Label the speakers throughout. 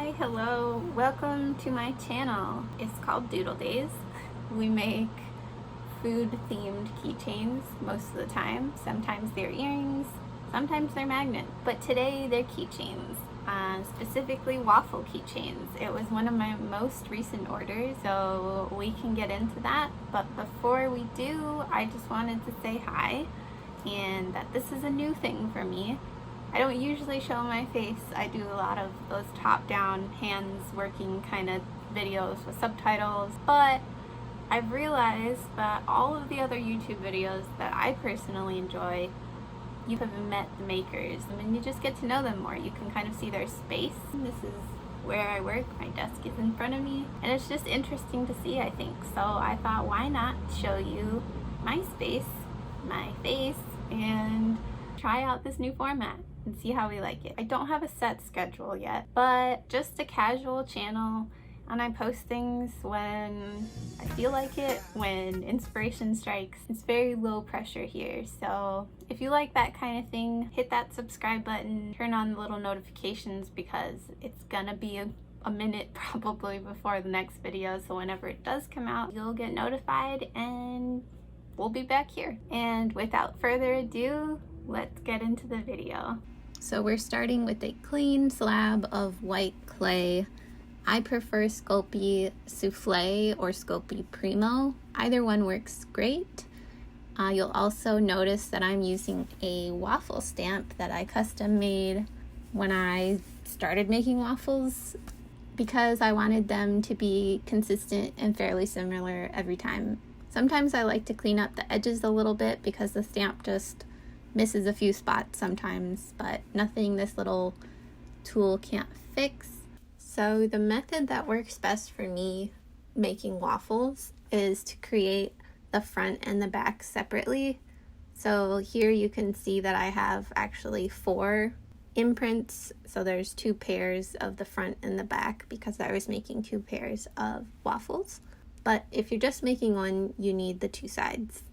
Speaker 1: Hi, hello, welcome to my channel. It's called Doodle Days. We make food themed keychains most of the time. Sometimes they're earrings, sometimes they're magnets, but today they're keychains. Specifically waffle keychains. It was one of my most recent orders, so we can get into that. But before we do, I just wanted to say hi and that this is a new thing for me. I don't usually show my face. I do a lot of those top-down, hands working kind of videos with subtitles, but I've realized that all of the other YouTube videos that I personally enjoy, you haven't met the makers, and you just get to know them more. You can kind of see their space. This is where I work. My desk is in front of me, and it's just interesting to see, I think. So I thought, why not show you my space, my face, and try out this new format and see how we like it. I don't have a set schedule yet, but just a casual channel, and I post things when I feel like it, when inspiration strikes. It's very low pressure here, so if you like that kind of thing, hit that subscribe button, turn on the little notifications, because it's gonna be a minute probably before the next video, so whenever it does come out, you'll get notified and we'll be back here. And without further ado, let's get into the video. So we're starting with a clean slab of white clay. I prefer Sculpey Soufflé or Sculpey Primo. Either one works great. You'll also notice that I'm using a waffle stamp that I custom made when I started making waffles, because I wanted them to be consistent and fairly similar every time. Sometimes I like to clean up the edges a little bit because the stamp just misses a few spots sometimes, but nothing this little tool can't fix. So the method that works best for me making waffles is to create the front and the back separately. So here you can see that I have actually 4 imprints. So there's 2 pairs of the front and the back because I was making 2 pairs of waffles. But if you're just making one, you need the 2 sides.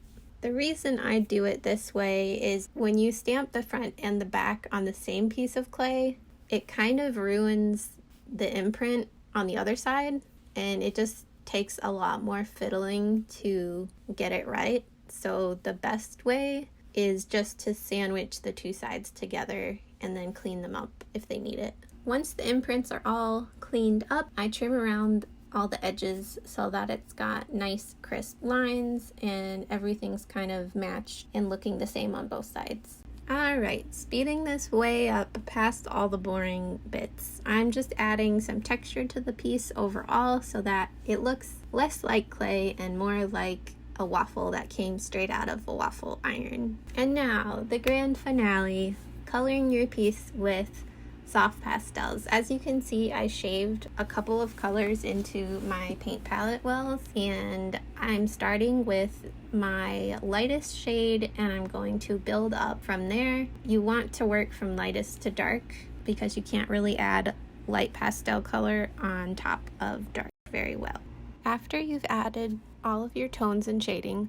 Speaker 1: The reason I do it this way is when you stamp the front and the back on the same piece of clay, it kind of ruins the imprint on the other side, and it just takes a lot more fiddling to get it right. So the best way is just to sandwich the 2 sides together and then clean them up if they need it. Once the imprints are all cleaned up, I trim around all the edges so that it's got nice crisp lines and everything's kind of matched and looking the same on both sides. Alright, speeding this way up past all the boring bits, I'm just adding some texture to the piece overall so that it looks less like clay and more like a waffle that came straight out of a waffle iron. And now, the grand finale, coloring your piece with soft pastels. As you can see, I shaved a couple of colors into my paint palette wells, and I'm starting with my lightest shade and I'm going to build up from there. You want to work from lightest to dark because you can't really add light pastel color on top of dark very well. After you've added all of your tones and shading,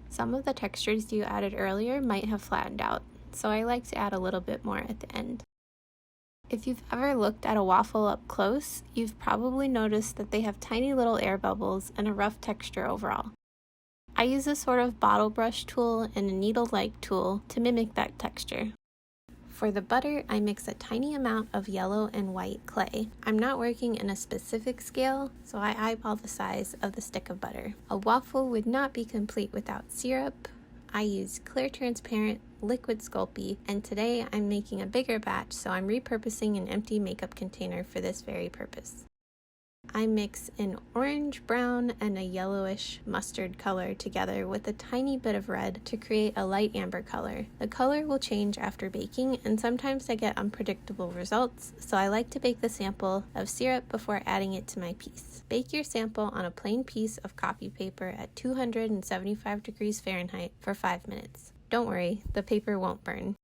Speaker 1: some of the textures you added earlier might have flattened out, so I like to add a little bit more at the end. If you've ever looked at a waffle up close, you've probably noticed that they have tiny little air bubbles and a rough texture overall. I use a sort of bottle brush tool and a needle-like tool to mimic that texture. For the butter, I mix a tiny amount of yellow and white clay. I'm not working in a specific scale, so I eyeball the size of the stick of butter. A waffle would not be complete without syrup. I use clear transparent liquid Sculpey, and today I'm making a bigger batch, so I'm repurposing an empty makeup container for this very purpose. I mix an orange, brown, and a yellowish mustard color together with a tiny bit of red to create a light amber color. The color will change after baking, and sometimes I get unpredictable results, so I like to bake the sample of syrup before adding it to my piece. Bake your sample on a plain piece of copy paper at 275 degrees Fahrenheit for 5 minutes. Don't worry, the paper won't burn.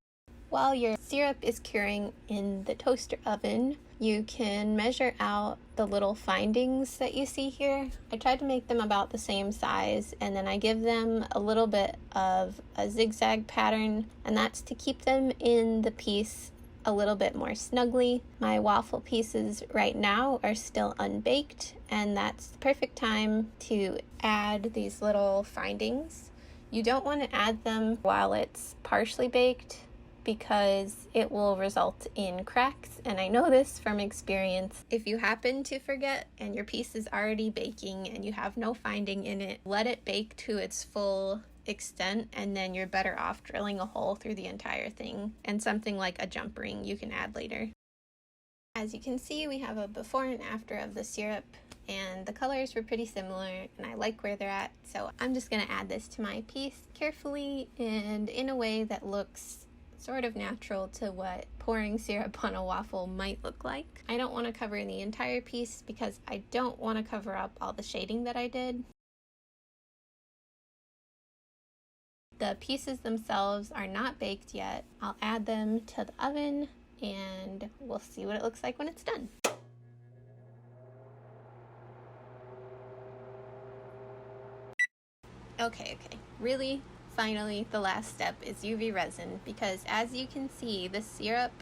Speaker 1: While your syrup is curing in the toaster oven, you can measure out the little findings that you see here. I tried to make them about the same size, and then I give them a little bit of a zigzag pattern, and that's to keep them in the piece a little bit more snugly. My waffle pieces right now are still unbaked, and that's the perfect time to add these little findings. You don't want to add them while it's partially baked because it will result in cracks, and I know this from experience. If you happen to forget and your piece is already baking and you have no finding in it, let it bake to its full extent, and then you're better off drilling a hole through the entire thing, and something like a jump ring you can add later. As you can see, we have a before and after of the syrup, and the colors were pretty similar and I like where they're at, so I'm just gonna add this to my piece carefully and in a way that looks sort of natural to what pouring syrup on a waffle might look like. I don't want to cover the entire piece because I don't want to cover up all the shading that I did. The pieces themselves are not baked yet. I'll add them to the oven and we'll see what it looks like when it's done. Okay, really, finally, the last step is UV resin, because as you can see, the syrup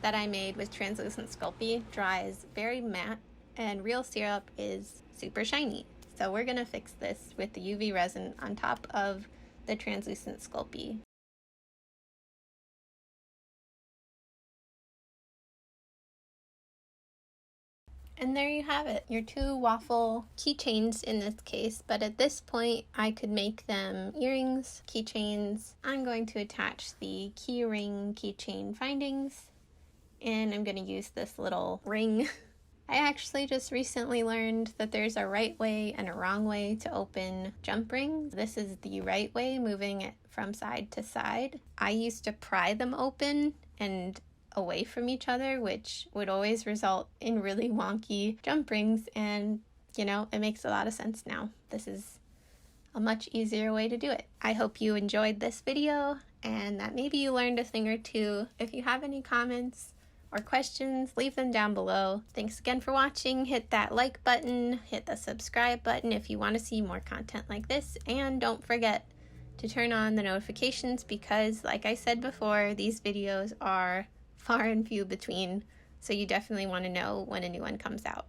Speaker 1: that I made with translucent Sculpey dries very matte, and real syrup is super shiny. So we're gonna fix this with the UV resin on top of the translucent Sculpey. And there you have it, your 2 waffle keychains in this case, but at this point I could make them earrings, keychains. I'm going to attach the key ring keychain findings, and I'm going to use this little ring. I actually just recently learned that there's a right way and a wrong way to open jump rings. This is the right way, moving it from side to side. I used to pry them open and away from each other, which would always result in really wonky jump rings, and you know, it makes a lot of sense now. This is a much easier way to do it. I hope you enjoyed this video and that maybe you learned a thing or two. If you have any comments or questions, leave them down below. Thanks again for watching. Hit that like button, hit the subscribe button if you want to see more content like this, and don't forget to turn on the notifications because, like I said before, these videos are far and few between, so you definitely want to know when a new one comes out.